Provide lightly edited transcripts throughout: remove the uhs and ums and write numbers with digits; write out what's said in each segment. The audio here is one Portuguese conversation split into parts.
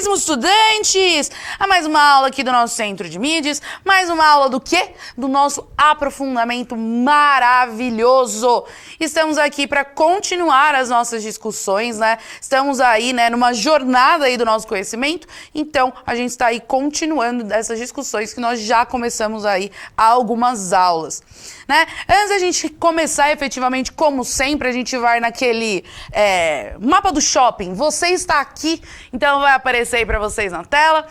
Caríssimos estudantes, a mais uma aula aqui do nosso Centro de Mídias, mais uma aula do quê? Do nosso aprofundamento maravilhoso. Estamos aqui para continuar as nossas discussões, né? Estamos aí, né, numa jornada aí do nosso conhecimento, então a gente está aí continuando essas discussões que nós já começamos aí há algumas aulas, né? Antes da gente começar efetivamente, como sempre, a gente vai naquele mapa do shopping. Você está aqui, então vai aparecer aí para vocês na tela.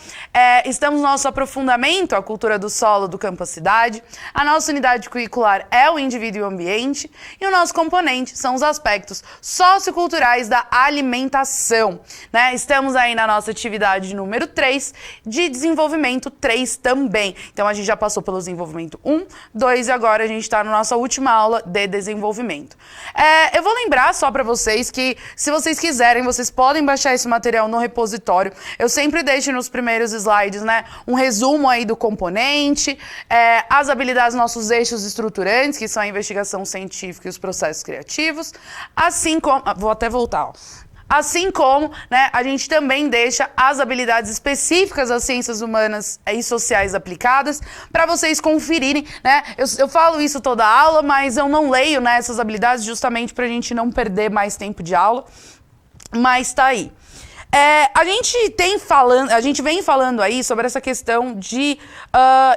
Estamos no nosso aprofundamento, a cultura do solo do Campo Cidade. A nossa unidade curricular é o indivíduo e o ambiente. E o nosso componente são os aspectos socioculturais da alimentação, né? Estamos aí na nossa atividade número 3, de desenvolvimento 3 também. Então a gente já passou pelo desenvolvimento 1, 2 e agora a gente está na nossa última aula de desenvolvimento. Eu vou lembrar só para vocês que, se vocês quiserem, vocês podem baixar esse material no repositório. Eu sempre deixo nos primeiros slides, né, um resumo aí do componente, as habilidades, nossos eixos estruturantes, que são a investigação científica e os processos criativos, assim como... Vou até voltar, ó. Assim como, né, a gente também deixa as habilidades específicas das ciências humanas e sociais aplicadas para vocês conferirem, né? Eu falo isso toda aula, mas eu não leio, né, essas habilidades justamente para a gente não perder mais tempo de aula, mas tá aí. A gente vem falando aí sobre essa questão de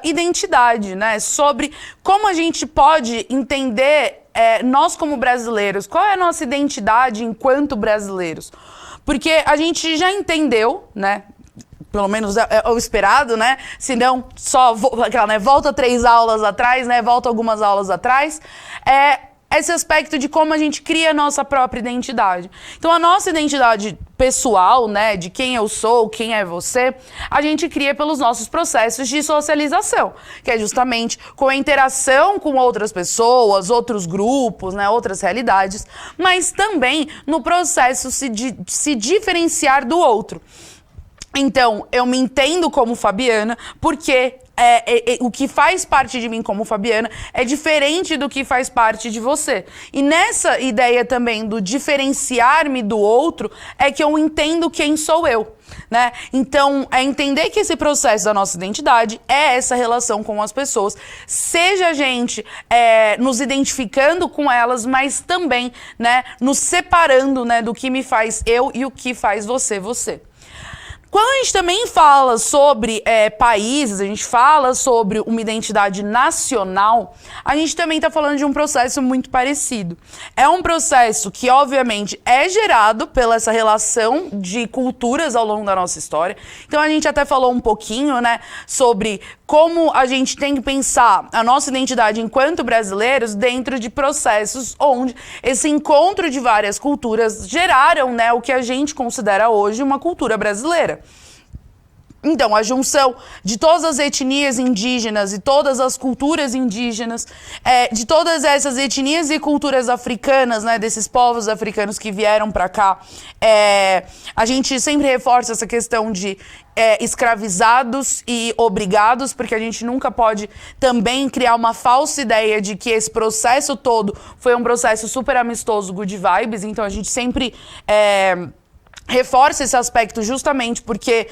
identidade, né? Sobre como a gente pode entender nós como brasileiros, qual é a nossa identidade enquanto brasileiros. Porque a gente já entendeu, né? Pelo menos é o esperado, né? Se não, só volta 3 aulas atrás, né? Volta algumas aulas atrás. Esse aspecto de como a gente cria a nossa própria identidade. Então, a nossa identidade pessoal, né, de quem eu sou, quem é você, a gente cria pelos nossos processos de socialização, que é justamente com a interação com outras pessoas, outros grupos, né, outras realidades, mas também no processo de se diferenciar do outro. Então, eu me entendo como Fabiana porque o que faz parte de mim como Fabiana é diferente do que faz parte de você. E nessa ideia também do diferenciar-me do outro é que eu entendo quem sou eu, né? Então, é entender que esse processo da nossa identidade é essa relação com as pessoas, seja a gente nos identificando com elas, mas também, né, nos separando, né, do que me faz eu e o que faz você, você. Quando a gente também fala sobre países, a gente fala sobre uma identidade nacional, a gente também está falando de um processo muito parecido. É um processo que, obviamente, é gerado pela essa relação de culturas ao longo da nossa história. Então, a gente até falou um pouquinho, né, sobre como a gente tem que pensar a nossa identidade enquanto brasileiros dentro de processos onde esse encontro de várias culturas geraram, né, o que a gente considera hoje uma cultura brasileira. Então, a junção de todas as etnias indígenas e todas as culturas indígenas, de todas essas etnias e culturas africanas, né, desses povos africanos que vieram para cá, a gente sempre reforça essa questão de escravizados e obrigados, porque a gente nunca pode também criar uma falsa ideia de que esse processo todo foi um processo super amistoso, good vibes. Então, a gente sempre reforça esse aspecto justamente porque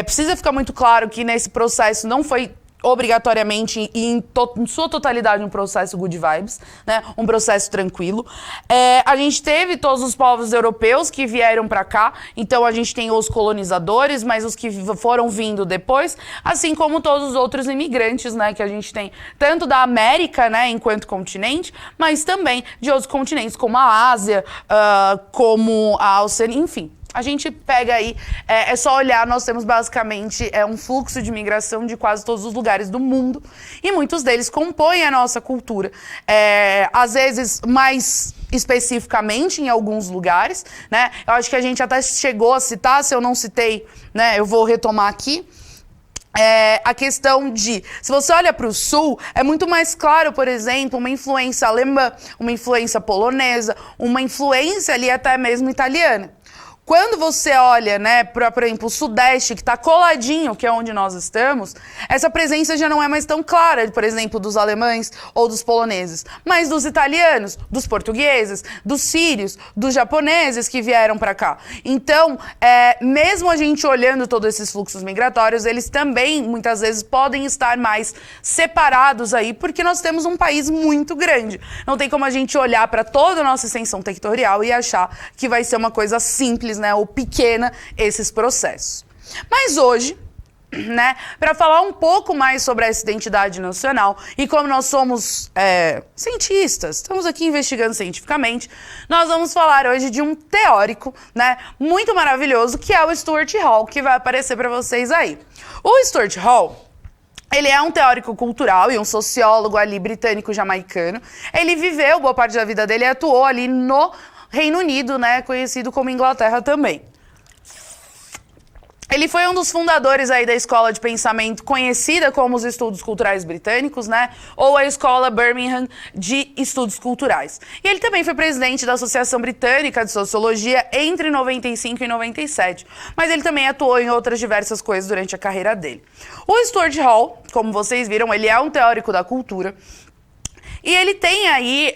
precisa ficar muito claro que nesse processo não foi obrigatoriamente e em sua totalidade um processo good vibes, né? Um processo tranquilo. A gente teve todos os povos europeus que vieram para cá, então a gente tem os colonizadores, mas os que foram vindo depois, assim como todos os outros imigrantes, né? Que a gente tem tanto da América, né? Enquanto continente, mas também de outros continentes como a Ásia, como a Oceania, enfim. A gente pega aí, é só olhar, nós temos basicamente um fluxo de migração de quase todos os lugares do mundo e muitos deles compõem a nossa cultura. Às vezes mais especificamente em alguns lugares, né? Eu acho que a gente até chegou a citar, se eu não citei, né? Eu vou retomar aqui. A questão de, se você olha para o sul, é muito mais claro, por exemplo, uma influência alemã, uma influência polonesa, uma influência ali até mesmo italiana. quando você olha, né, para, por exemplo, o Sudeste, que está coladinho, que é onde nós estamos, essa presença já não é mais tão clara, por exemplo, dos alemães ou dos poloneses, mas dos italianos, dos portugueses, dos sírios, dos japoneses que vieram para cá. Então, mesmo a gente olhando todos esses fluxos migratórios, eles também, muitas vezes, podem estar mais separados aí, porque nós temos um país muito grande. Não tem como a gente olhar para toda a nossa extensão territorial e achar que vai ser uma coisa simples, né, ou pequena, esses processos. Mas hoje, né, para falar um pouco mais sobre essa identidade nacional e como nós somos cientistas, estamos aqui investigando cientificamente, nós vamos falar hoje de um teórico, né, muito maravilhoso, que é o Stuart Hall, que vai aparecer para vocês aí. O Stuart Hall, ele é um teórico cultural e um sociólogo ali britânico-jamaicano. Ele viveu boa parte da vida dele e atuou ali no Reino Unido, né, conhecido como Inglaterra também. Ele foi um dos fundadores aí da escola de pensamento conhecida como os Estudos Culturais Britânicos, né? Ou a Escola Birmingham de Estudos Culturais. E ele também foi presidente da Associação Britânica de Sociologia entre 95 e 97. Mas ele também atuou em outras diversas coisas durante a carreira dele. O Stuart Hall, como vocês viram, ele é um teórico da cultura. E ele tem aí,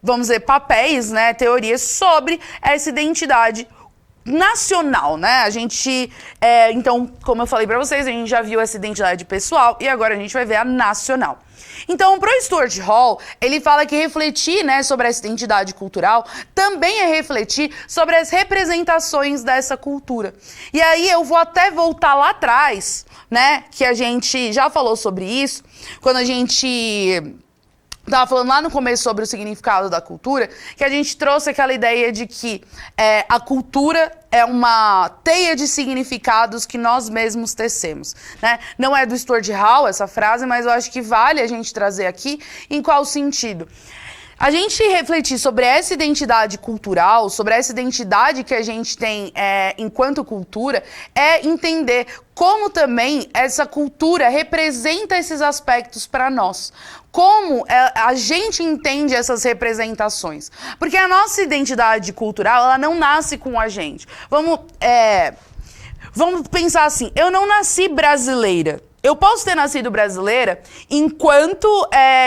vamos dizer, papéis, né? Teorias sobre essa identidade nacional, né? A gente, então, como eu falei pra vocês, a gente já viu essa identidade pessoal e agora a gente vai ver a nacional. Então, pro Stuart Hall, ele fala que refletir, né, sobre essa identidade cultural também é refletir sobre as representações dessa cultura. E aí eu vou até voltar lá atrás, né, que a gente já falou sobre isso, quando a gente estava falando lá no começo sobre o significado da cultura, que a gente trouxe aquela ideia de que a cultura é uma teia de significados que nós mesmos tecemos, né? Não é do Stuart Hall essa frase, mas eu acho que vale a gente trazer aqui. Em qual sentido? A gente refletir sobre essa identidade cultural, sobre essa identidade que a gente tem enquanto cultura, é entender como também essa cultura representa esses aspectos para nós. Como a gente entende essas representações. Porque a nossa identidade cultural, ela não nasce com a gente. Vamos pensar assim, eu não nasci brasileira. Eu posso ter nascido brasileira enquanto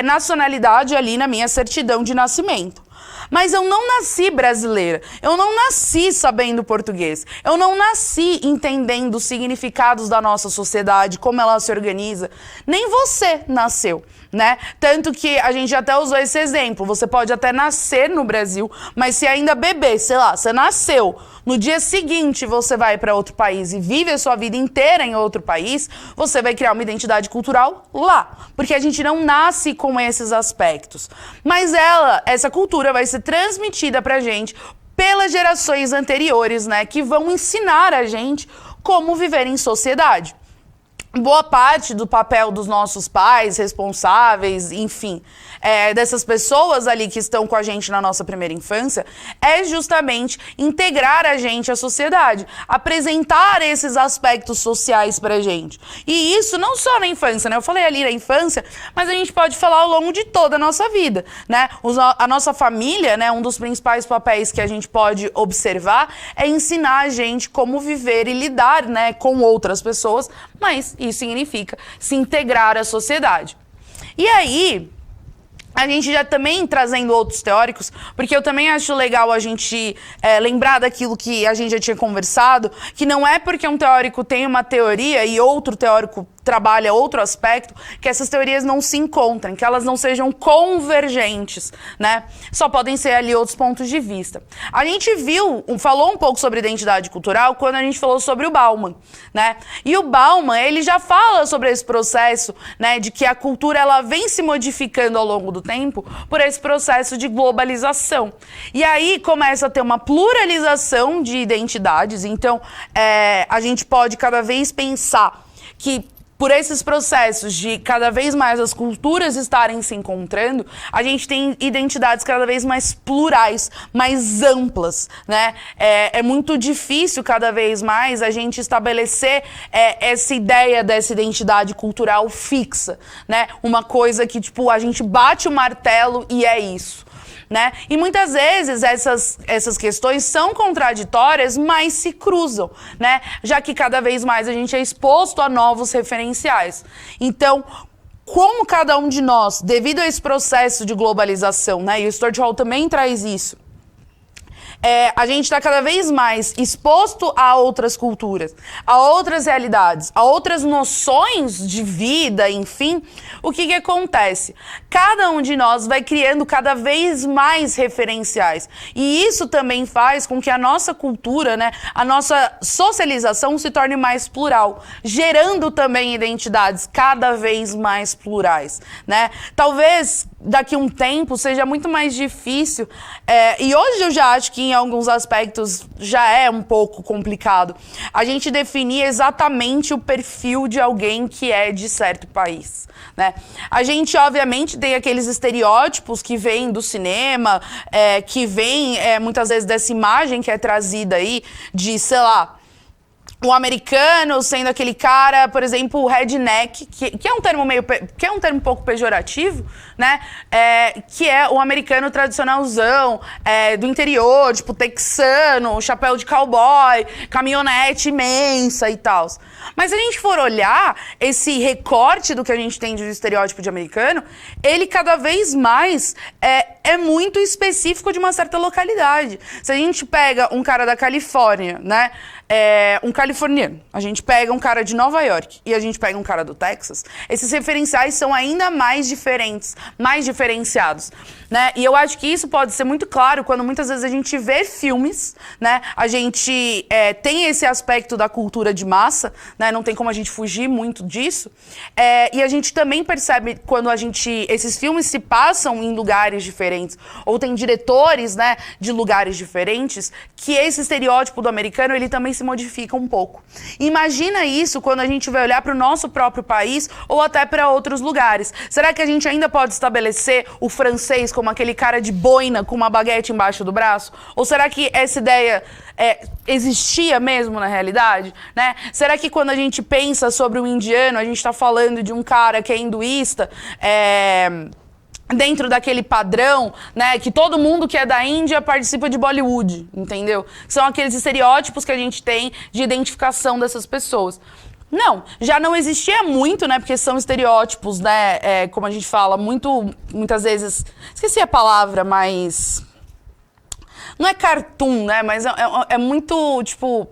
nacionalidade ali na minha certidão de nascimento. Mas eu não nasci brasileira, eu não nasci sabendo português, eu não nasci entendendo os significados da nossa sociedade, como ela se organiza. Nem você nasceu, né? Tanto que a gente até usou esse exemplo, você pode até nascer no Brasil, mas se ainda bebê, sei lá, você nasceu, no dia seguinte você vai para outro país e vive a sua vida inteira em outro país, você vai criar uma identidade cultural lá, porque a gente não nasce com esses aspectos. Mas essa cultura vai ser transmitida pra gente pelas gerações anteriores, né, que vão ensinar a gente como viver em sociedade. Boa parte do papel dos nossos pais, responsáveis, enfim, dessas pessoas ali que estão com a gente na nossa primeira infância, é justamente integrar a gente à sociedade, apresentar esses aspectos sociais pra gente. E isso não só na infância, né? Eu falei ali na infância, mas a gente pode falar ao longo de toda a nossa vida, né? A nossa família, né? Um dos principais papéis que a gente pode observar é ensinar a gente como viver e lidar, né, com outras pessoas, mas isso significa se integrar à sociedade. E aí, a gente já também trazendo outros teóricos, porque eu também acho legal a gente lembrar daquilo que a gente já tinha conversado, que não é porque um teórico tem uma teoria e outro teórico trabalha outro aspecto, que essas teorias não se encontrem, que elas não sejam convergentes, né? Só podem ser ali outros pontos de vista. A gente falou um pouco sobre identidade cultural quando a gente falou sobre o Bauman, né? E o Bauman, ele já fala sobre esse processo, né, de que a cultura ela vem se modificando ao longo do tempo por esse processo de globalização. E aí começa a ter uma pluralização de identidades, então a gente pode cada vez pensar que por esses processos de cada vez mais as culturas estarem se encontrando, a gente tem identidades cada vez mais plurais, mais amplas, né? É muito difícil cada vez mais a gente estabelecer essa ideia dessa identidade cultural fixa, né? Uma coisa que, tipo, a gente bate o martelo e é isso. né? E muitas vezes essas questões são contraditórias, mas se cruzam, né? Já que cada vez mais a gente é exposto a novos referenciais. Então, como cada um de nós, devido a esse processo de globalização, né? E o Stuart Hall também traz isso, a gente está cada vez mais exposto a outras culturas, a outras realidades, a outras noções de vida, enfim. O que acontece? Cada um de nós vai criando cada vez mais referenciais. E isso também faz com que a nossa cultura, né, a nossa socialização se torne mais plural, gerando também identidades cada vez mais plurais, né? Talvez daqui a um tempo seja muito mais difícil, e hoje eu já acho que em alguns aspectos já é um pouco complicado, a gente definir exatamente o perfil de alguém que é de certo país, né? A gente, obviamente, tem aqueles estereótipos que vêm do cinema, que vêm muitas vezes dessa imagem que é trazida aí de, sei lá, o americano sendo aquele cara, por exemplo, o redneck, que é um termo que é um termo um pouco pejorativo, né? Que é o americano tradicionalzão, do interior, tipo texano, chapéu de cowboy, caminhonete imensa e tal. Mas se a gente for olhar esse recorte do que a gente tem de estereótipo de americano, ele cada vez mais é muito específico de uma certa localidade. Se a gente pega um cara da Califórnia, né? Um californiano, a gente pega um cara de Nova York e a gente pega um cara do Texas, esses referenciais são ainda mais diferentes, mais diferenciados, né? E eu acho que isso pode ser muito claro quando muitas vezes a gente vê filmes, né? A gente tem esse aspecto da cultura de massa, né? Não tem como a gente fugir muito disso. E a gente também percebe quando esses filmes se passam em lugares diferentes, ou tem diretores, né, de lugares diferentes, que esse estereótipo do americano, ele também se modifica um pouco. Imagina isso quando a gente vai olhar para o nosso próprio país ou até para outros lugares. Será que a gente ainda pode estabelecer o francês como aquele cara de boina com uma baguete embaixo do braço? Ou será que essa ideia existia mesmo na realidade, né? Será que quando a gente pensa sobre o indiano, a gente está falando de um cara que é hinduísta, dentro daquele padrão, né, que todo mundo que é da Índia participa de Bollywood, entendeu? São aqueles estereótipos que a gente tem de identificação dessas pessoas. Não, já não existia muito, né, porque são estereótipos, né, como a gente fala, muitas vezes, esqueci a palavra, mas não é cartoon, né, mas é muito, tipo...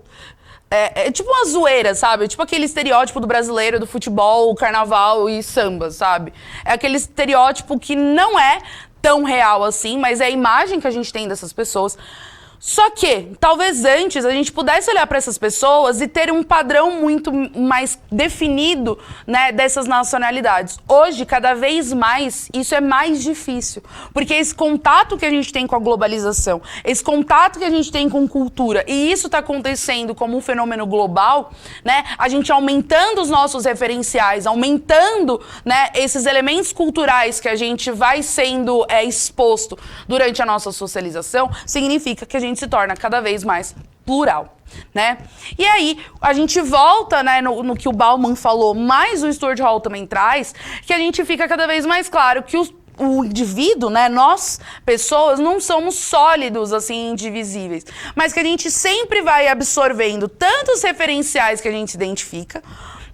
É tipo uma zoeira, sabe? Tipo aquele estereótipo do brasileiro, do futebol, carnaval e samba, sabe? É aquele estereótipo que não é tão real assim, mas é a imagem que a gente tem dessas pessoas. Só que, talvez antes, a gente pudesse olhar para essas pessoas e ter um padrão muito mais definido, né, dessas nacionalidades. Hoje, cada vez mais, isso é mais difícil. Porque esse contato que a gente tem com a globalização, esse contato que a gente tem com cultura, e isso está acontecendo como um fenômeno global, né, a gente aumentando os nossos referenciais, aumentando, né, esses elementos culturais que a gente vai sendo exposto durante a nossa socialização, significa que a gente se torna cada vez mais plural, né? E aí, a gente volta, né, no que o Bauman falou, mas o Stuart Hall também traz, que a gente fica cada vez mais claro que o indivíduo, né, nós, pessoas, não somos sólidos, assim, indivisíveis, mas que a gente sempre vai absorvendo tantos referenciais que a gente se identifica,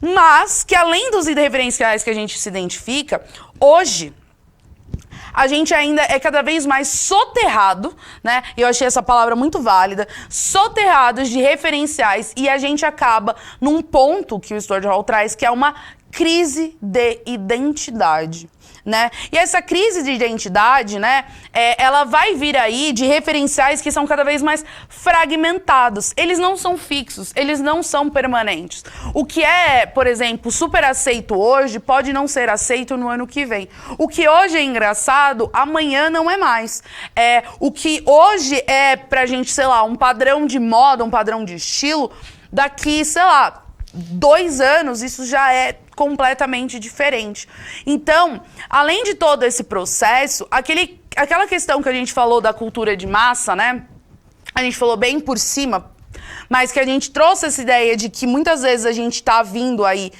mas que além dos referenciais que a gente se identifica, hoje, a gente ainda é cada vez mais soterrado, né? E eu achei essa palavra muito válida, soterrados de referenciais, e a gente acaba num ponto que o Stuart Hall traz, que é uma crise de identidade, né? E essa crise de identidade, né, ela vai vir aí de referenciais que são cada vez mais fragmentados. Eles não são fixos, eles não são permanentes. O que é, por exemplo, super aceito hoje, pode não ser aceito no ano que vem. O que hoje é engraçado, amanhã não é mais. O que hoje é pra gente, sei lá, um padrão de moda, um padrão de estilo, daqui, sei lá, 2 anos, isso já é completamente diferente. Então, além de todo esse processo, aquela questão que a gente falou da cultura de massa, né? A gente falou bem por cima, mas que a gente trouxe essa ideia de que muitas vezes a gente está vindo aí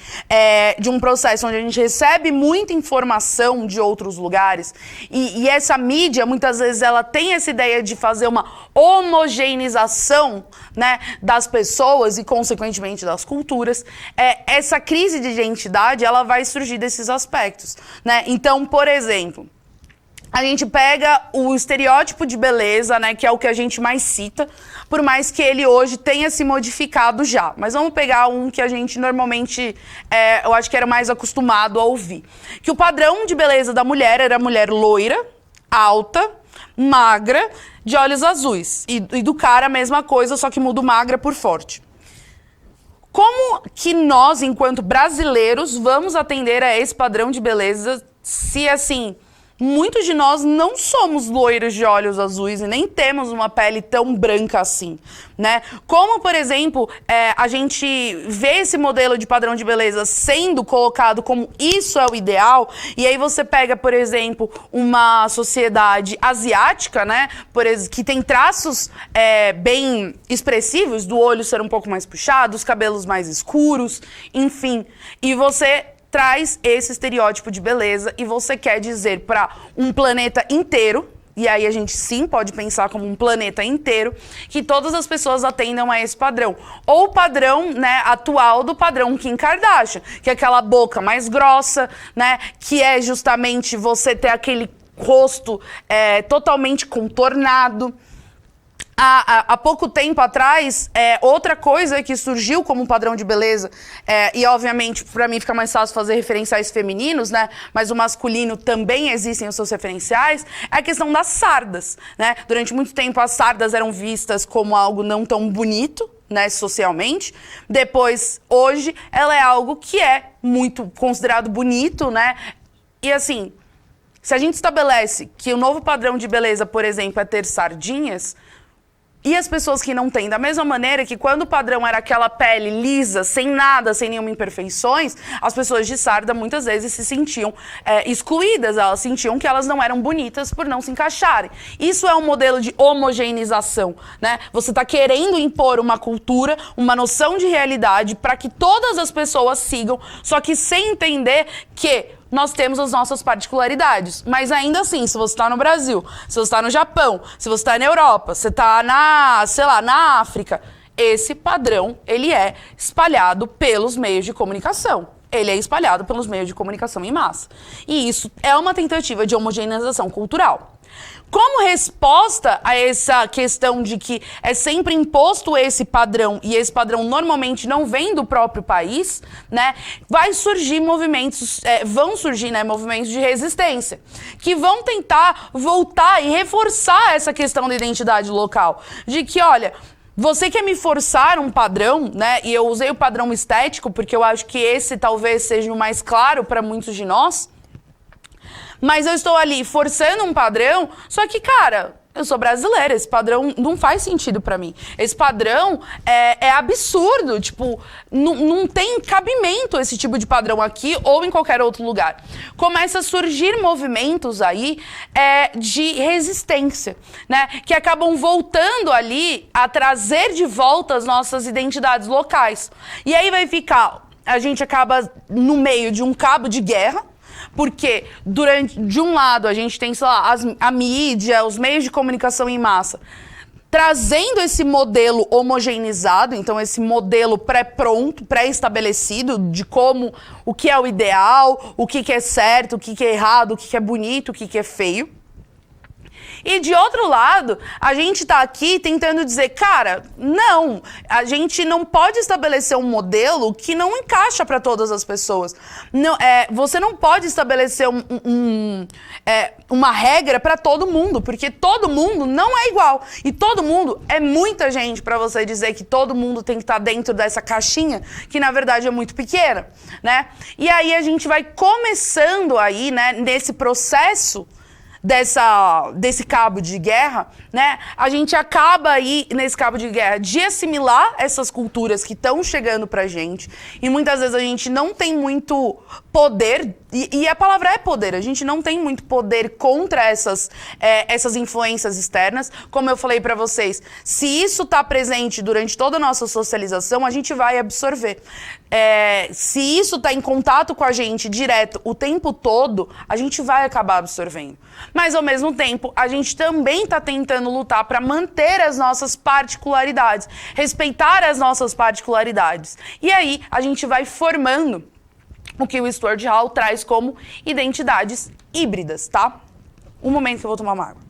de um processo onde a gente recebe muita informação de outros lugares e essa mídia, muitas vezes, ela tem essa ideia de fazer uma homogeneização, né, das pessoas e, consequentemente, das culturas. Essa crise de identidade, ela vai surgir desses aspectos, né? Então, por exemplo, a gente pega o estereótipo de beleza, né, que é o que a gente mais cita, por mais que ele hoje tenha se modificado já. Mas vamos pegar um que a gente normalmente, eu acho que era mais acostumado a ouvir. Que o padrão de beleza da mulher era a mulher loira, alta, magra, de olhos azuis. E do cara a mesma coisa, só que muda o magra por forte. Como que nós, enquanto brasileiros, vamos atender a esse padrão de beleza se, assim, muitos de nós não somos loiros de olhos azuis e nem temos uma pele tão branca assim, né? Como, por exemplo, a gente vê esse modelo de padrão de beleza sendo colocado como isso é o ideal, e aí você pega, por exemplo, uma sociedade asiática, né? Que tem traços bem expressivos, do olho ser um pouco mais puxado, os cabelos mais escuros, enfim, e você traz esse estereótipo de beleza e você quer dizer para um planeta inteiro, e aí a gente sim pode pensar como um planeta inteiro, que todas as pessoas atendam a esse padrão. Ou o padrão, né, atual do padrão Kim Kardashian, que é aquela boca mais grossa, né, que é justamente você ter aquele rosto totalmente contornado. Há pouco tempo atrás, outra coisa que surgiu como um padrão de beleza, e obviamente para mim fica mais fácil fazer referenciais femininos, né? Mas o masculino também existem os seus referenciais, é a questão das sardas, né? Durante muito tempo as sardas eram vistas como algo não tão bonito, né, socialmente. Depois, hoje, ela é algo que é muito considerado bonito, né? E assim, se a gente estabelece que o novo padrão de beleza, por exemplo, é ter sardinhas, e as pessoas que não têm, da mesma maneira que quando o padrão era aquela pele lisa, sem nada, sem nenhuma imperfeições, as pessoas de sarda muitas vezes se sentiam excluídas, elas sentiam que elas não eram bonitas por não se encaixarem. Isso é um modelo de homogeneização, né? Você está querendo impor uma cultura, uma noção de realidade para que todas as pessoas sigam, só que sem entender que nós temos as nossas particularidades. Mas ainda assim, se você está no Brasil, se você está no Japão, se você está na Europa, se você está na África, esse padrão, ele é espalhado pelos meios de comunicação. Ele é espalhado pelos meios de comunicação em massa. E isso é uma tentativa de homogeneização cultural. Como resposta a essa questão de que é sempre imposto esse padrão, e esse padrão normalmente não vem do próprio país, né, vão surgir movimentos de resistência, que vão tentar voltar e reforçar essa questão da identidade local. De que, olha, você quer me forçar um padrão, né? E eu usei o padrão estético porque eu acho que esse talvez seja o mais claro para muitos de nós. Mas eu estou ali forçando um padrão, só que, cara, eu sou brasileira, esse padrão não faz sentido pra mim. Esse padrão é absurdo, tipo, não tem cabimento esse tipo de padrão aqui ou em qualquer outro lugar. Começa a surgir movimentos aí de resistência, né? Que acabam voltando ali a trazer de volta as nossas identidades locais. E aí a gente acaba no meio de um cabo de guerra, porque de um lado a gente tem, sei lá, a mídia, os meios de comunicação em massa, trazendo esse modelo homogeneizado, então esse modelo pré-pronto, pré-estabelecido de o que é o ideal, o que é certo, o que é errado, o que é bonito, o que é feio. E de outro lado, a gente tá aqui tentando dizer, cara, não, a gente não pode estabelecer um modelo que não encaixa para todas as pessoas. Não, você não pode estabelecer uma regra para todo mundo, porque todo mundo não é igual. E todo mundo é muita gente para você dizer que todo mundo tem que estar dentro dessa caixinha, que na verdade é muito pequena, né? E aí a gente vai começando aí, né, nesse processo desse cabo de guerra, né, a gente acaba aí, nesse cabo de guerra, de assimilar essas culturas que estão chegando pra gente, e muitas vezes a gente não tem muito poder, e a palavra é poder, a gente não tem muito poder contra essas influências externas. Como eu falei pra vocês, se isso tá presente durante toda a nossa socialização, a gente vai absorver. Se isso tá em contato com a gente direto o tempo todo, a gente vai acabar absorvendo. Mas, ao mesmo tempo, a gente também está tentando lutar para manter as nossas particularidades, respeitar as nossas particularidades. E aí, a gente vai formando o que o Stuart Hall traz como identidades híbridas, tá? Um momento que eu vou tomar uma água.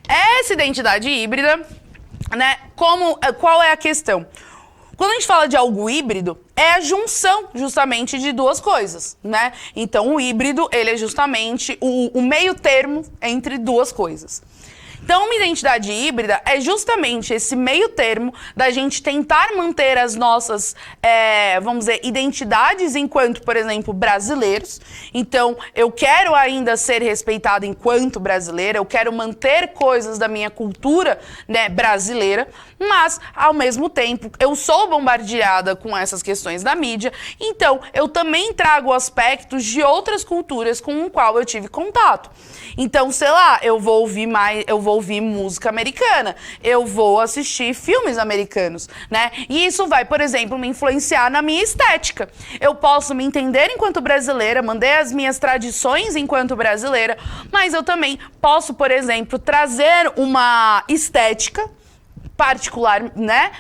Essa identidade híbrida, né, qual é a questão? Quando a gente fala de algo híbrido, é a junção justamente de duas coisas, né? Então, o híbrido, ele é justamente o meio termo entre duas coisas. Então, uma identidade híbrida é justamente esse meio termo da gente tentar manter as nossas, vamos dizer, identidades enquanto, por exemplo, brasileiros. Então, eu quero ainda ser respeitada enquanto brasileira, eu quero manter coisas da minha cultura, né, brasileira, mas, ao mesmo tempo, eu sou bombardeada com essas questões da mídia, então eu também trago aspectos de outras culturas com o qual eu tive contato. Então, sei lá, eu vou ouvir música americana, eu vou assistir filmes americanos, né? E isso vai, por exemplo, me influenciar na minha estética. Eu posso me entender enquanto brasileira, manter as minhas tradições enquanto brasileira, mas eu também posso, por exemplo, trazer uma estética particular, né,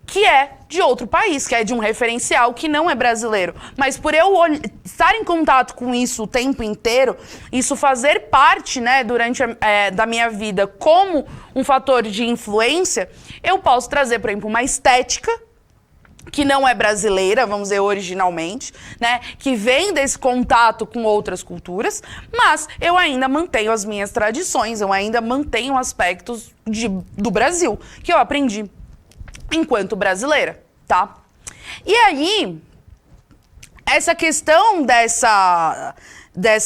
que é de outro país, que é de um referencial que não é brasileiro. Mas por eu estar em contato com isso o tempo inteiro, isso fazer parte, né, durante da minha vida como um fator de influência, eu posso trazer, por exemplo, uma estética que não é brasileira, vamos dizer, originalmente, né, que vem desse contato com outras culturas, mas eu ainda mantenho as minhas tradições, eu ainda mantenho aspectos do Brasil, que eu aprendi enquanto brasileira, tá? E aí, essa questão dessa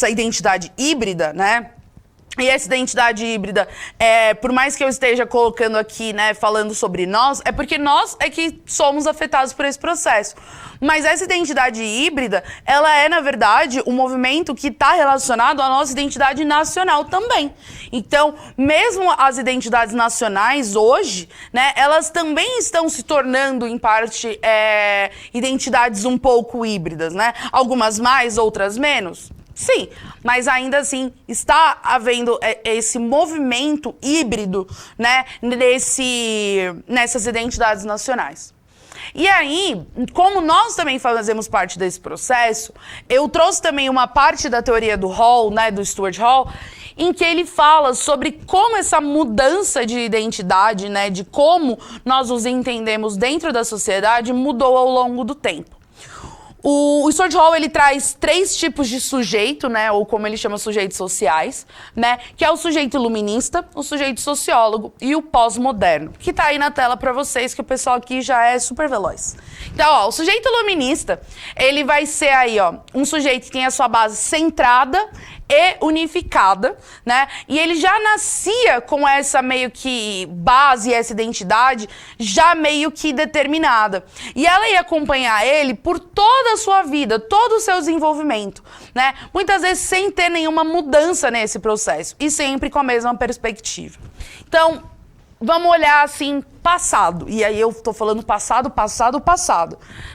identidade híbrida, né? E essa identidade híbrida, por mais que eu esteja colocando aqui, né, falando sobre nós, é porque nós é que somos afetados por esse processo. Mas essa identidade híbrida, ela é, na verdade, um movimento que está relacionado à nossa identidade nacional também. Então, mesmo as identidades nacionais hoje, né, elas também estão se tornando, em parte, identidades um pouco híbridas, né? Algumas mais, outras menos. Sim, mas ainda assim está havendo esse movimento híbrido, né, nessas identidades nacionais. E aí, como nós também fazemos parte desse processo, eu trouxe também uma parte da teoria do Hall, né, do Stuart Hall, em que ele fala sobre como essa mudança de identidade, né, de como nós nos entendemos dentro da sociedade mudou ao longo do tempo. O Stuart Hall, ele traz 3 tipos de sujeito, né, ou como ele chama, sujeitos sociais, né, que é o sujeito iluminista, o sujeito sociólogo e o pós-moderno, que tá aí na tela para vocês, que o pessoal aqui já é super veloz. Então, ó, o sujeito iluminista, ele vai ser aí, ó, um sujeito que tem a sua base centrada e unificada, né? E ele já nascia com essa meio que base, essa identidade já meio que determinada. E ela ia acompanhar ele por toda a sua vida, todo o seu desenvolvimento, né? Muitas vezes sem ter nenhuma mudança nesse processo e sempre com a mesma perspectiva. Então, vamos olhar assim, passado. E aí eu tô falando passado,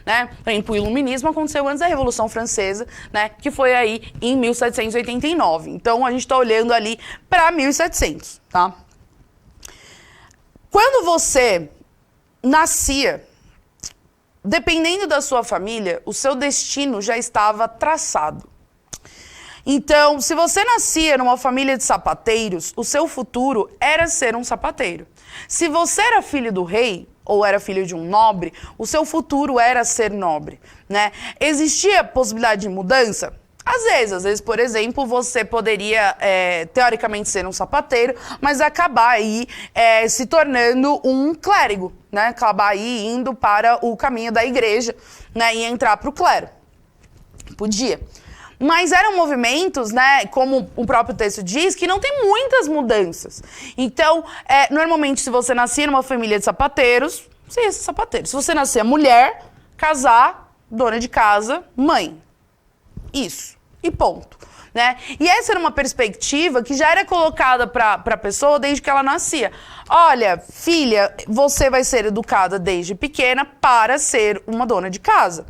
né? Por exemplo, o iluminismo aconteceu antes da Revolução Francesa, né? Que foi aí em 1789. Então, a gente tá olhando ali para 1700, tá? Quando você nascia, dependendo da sua família, o seu destino já estava traçado. Então, se você nascia numa família de sapateiros, o seu futuro era ser um sapateiro. Se você era filho do rei, ou era filho de um nobre, o seu futuro era ser nobre, né? Existia possibilidade de mudança? Às vezes, por exemplo, você poderia, teoricamente, ser um sapateiro, mas acabar aí se tornando um clérigo, né? Acabar aí indo para o caminho da igreja, né? E entrar para o clero. Podia. mas eram movimentos, né, como o próprio texto diz, que não tem muitas mudanças. Então, normalmente, se você nascia numa família de sapateiros, você ia ser sapateiro. Se você nascia mulher, casar, dona de casa, mãe. Isso. E ponto. Né? E essa era uma perspectiva que já era colocada para a pessoa desde que ela nascia. Olha, filha, você vai ser educada desde pequena para ser uma dona de casa.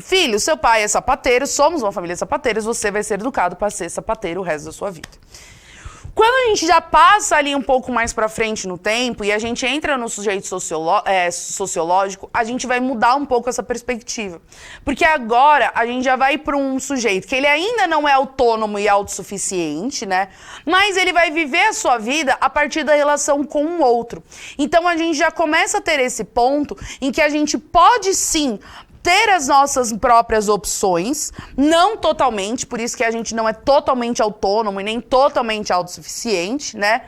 Filho, seu pai é sapateiro, somos uma família de sapateiros, você vai ser educado para ser sapateiro o resto da sua vida. Quando a gente já passa ali um pouco mais pra frente no tempo e a gente entra no sujeito sociológico, a gente vai mudar um pouco essa perspectiva. Porque agora a gente já vai para um sujeito que ele ainda não é autônomo e autossuficiente, né? Mas ele vai viver a sua vida a partir da relação com o outro. Então a gente já começa a ter esse ponto em que a gente pode sim ter as nossas próprias opções, não totalmente, por isso que a gente não é totalmente autônomo e nem totalmente autossuficiente, né?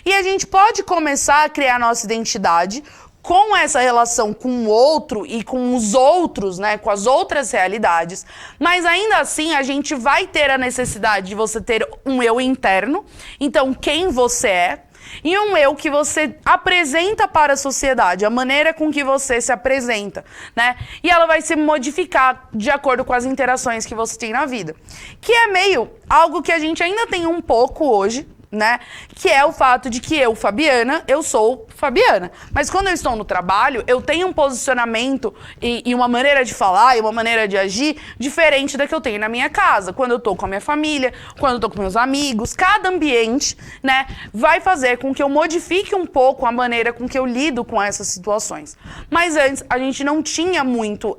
E a gente pode começar a criar a nossa identidade com essa relação com o outro e com os outros, né, com as outras realidades, mas ainda assim a gente vai ter a necessidade de você ter um eu interno, então quem você é, e um eu que você apresenta para a sociedade, a maneira com que você se apresenta, né? E ela vai se modificar de acordo com as interações que você tem na vida. Que é meio algo que a gente ainda tem um pouco hoje, né? Que é o fato de que eu, Fabiana, eu sou Fabiana. Mas quando eu estou no trabalho, eu tenho um posicionamento e uma maneira de falar e uma maneira de agir diferente da que eu tenho na minha casa. Quando eu tô com a minha família, quando eu tô com meus amigos, cada ambiente, né, vai fazer com que eu modifique um pouco a maneira com que eu lido com essas situações. Mas antes, a gente não tinha muito,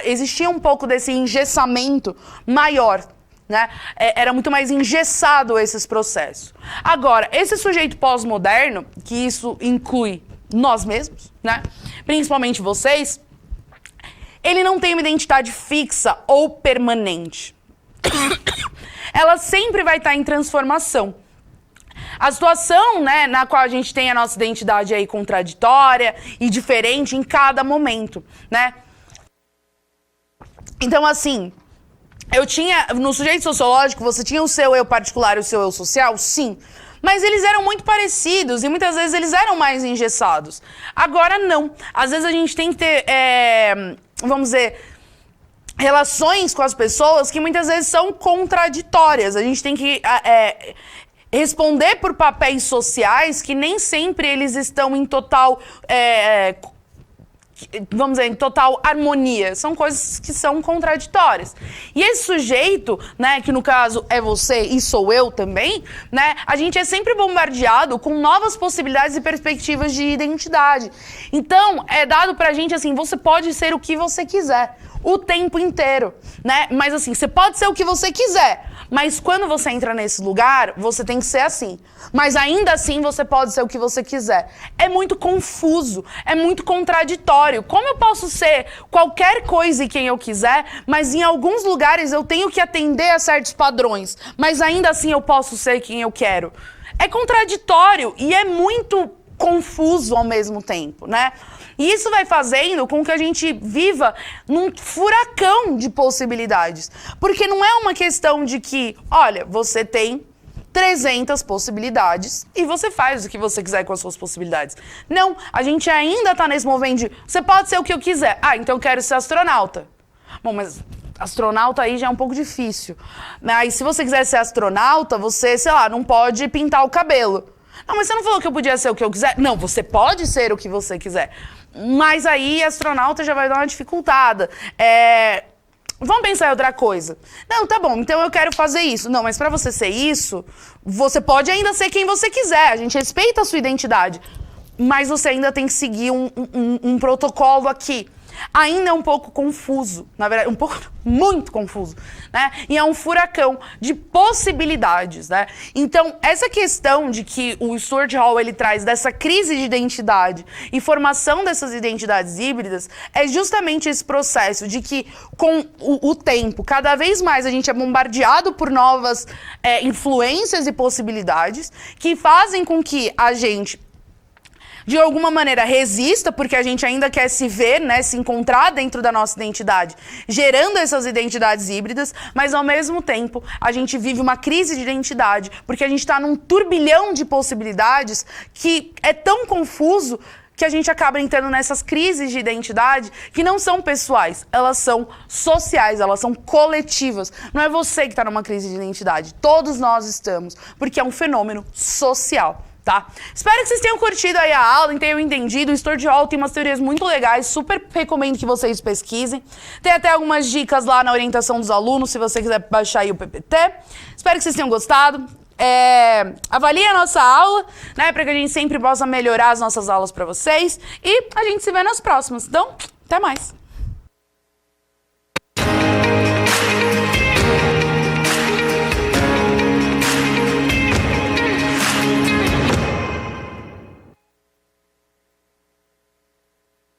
existia um pouco desse engessamento maior, né? Era muito mais engessado esses processos. Agora, esse sujeito pós-moderno, que isso inclui nós mesmos, né? Principalmente vocês, ele não tem uma identidade fixa ou permanente. Ela sempre vai estar em transformação. A situação, né, na qual a gente tem a nossa identidade aí contraditória e diferente em cada momento, né? Então, assim, no sujeito sociológico, você tinha o seu eu particular e o seu eu social? Sim. Mas eles eram muito parecidos e muitas vezes eles eram mais engessados. Agora, não. Às vezes a gente tem que ter, vamos dizer, relações com as pessoas que muitas vezes são contraditórias. A gente tem que responder por papéis sociais que nem sempre eles estão em total... vamos dizer, em total harmonia. São coisas que são contraditórias. E esse sujeito, né, que no caso é você e sou eu também, né, a gente é sempre bombardeado com novas possibilidades e perspectivas de identidade. Então, é dado pra gente assim, você pode ser o que você quiser, o tempo inteiro, né? Mas assim, você pode ser o que você quiser, mas quando você entra nesse lugar, você tem que ser assim. Mas ainda assim, você pode ser o que você quiser. É muito confuso, é muito contraditório. Como eu posso ser qualquer coisa e quem eu quiser, mas em alguns lugares eu tenho que atender a certos padrões, mas ainda assim eu posso ser quem eu quero? É contraditório e é muito confuso ao mesmo tempo, né? E isso vai fazendo com que a gente viva num furacão de possibilidades. Porque não é uma questão de que, olha, você tem 300 possibilidades e você faz o que você quiser com as suas possibilidades. Não, a gente ainda tá nesse movimento de, você pode ser o que eu quiser. Ah, então eu quero ser astronauta. Bom, mas astronauta aí já é um pouco difícil. Mas se você quiser ser astronauta, você, sei lá, não pode pintar o cabelo. Não, mas você não falou que eu podia ser o que eu quiser? Não, você pode ser o que você quiser. Mas aí astronauta já vai dar uma dificultada. Vamos pensar em outra coisa. Não, tá bom, então eu quero fazer isso. Não, mas pra você ser isso, você pode ainda ser quem você quiser. A gente respeita a sua identidade. Mas você ainda tem que seguir um protocolo aqui. Ainda é um pouco confuso, na verdade, muito confuso, né? E é um furacão de possibilidades, né? Então, essa questão de que o Stuart Hall, ele traz dessa crise de identidade e formação dessas identidades híbridas é justamente esse processo de que, com o tempo, cada vez mais a gente é bombardeado por novas influências e possibilidades que fazem com que a gente de alguma maneira resista, porque a gente ainda quer se ver, né, se encontrar dentro da nossa identidade, gerando essas identidades híbridas, mas ao mesmo tempo a gente vive uma crise de identidade, porque a gente está num turbilhão de possibilidades que é tão confuso que a gente acaba entrando nessas crises de identidade que não são pessoais, elas são sociais, elas são coletivas. Não é você que está numa crise de identidade, todos nós estamos, porque é um fenômeno social. Tá? Espero que vocês tenham curtido aí a aula e tenham entendido. O Story Hall tem umas teorias muito legais, super recomendo que vocês pesquisem. Tem até algumas dicas lá na orientação dos alunos, se você quiser baixar aí o PPT. Espero que vocês tenham gostado. Avalie a nossa aula, né, para que a gente sempre possa melhorar as nossas aulas para vocês. E a gente se vê nas próximas. Então, até mais!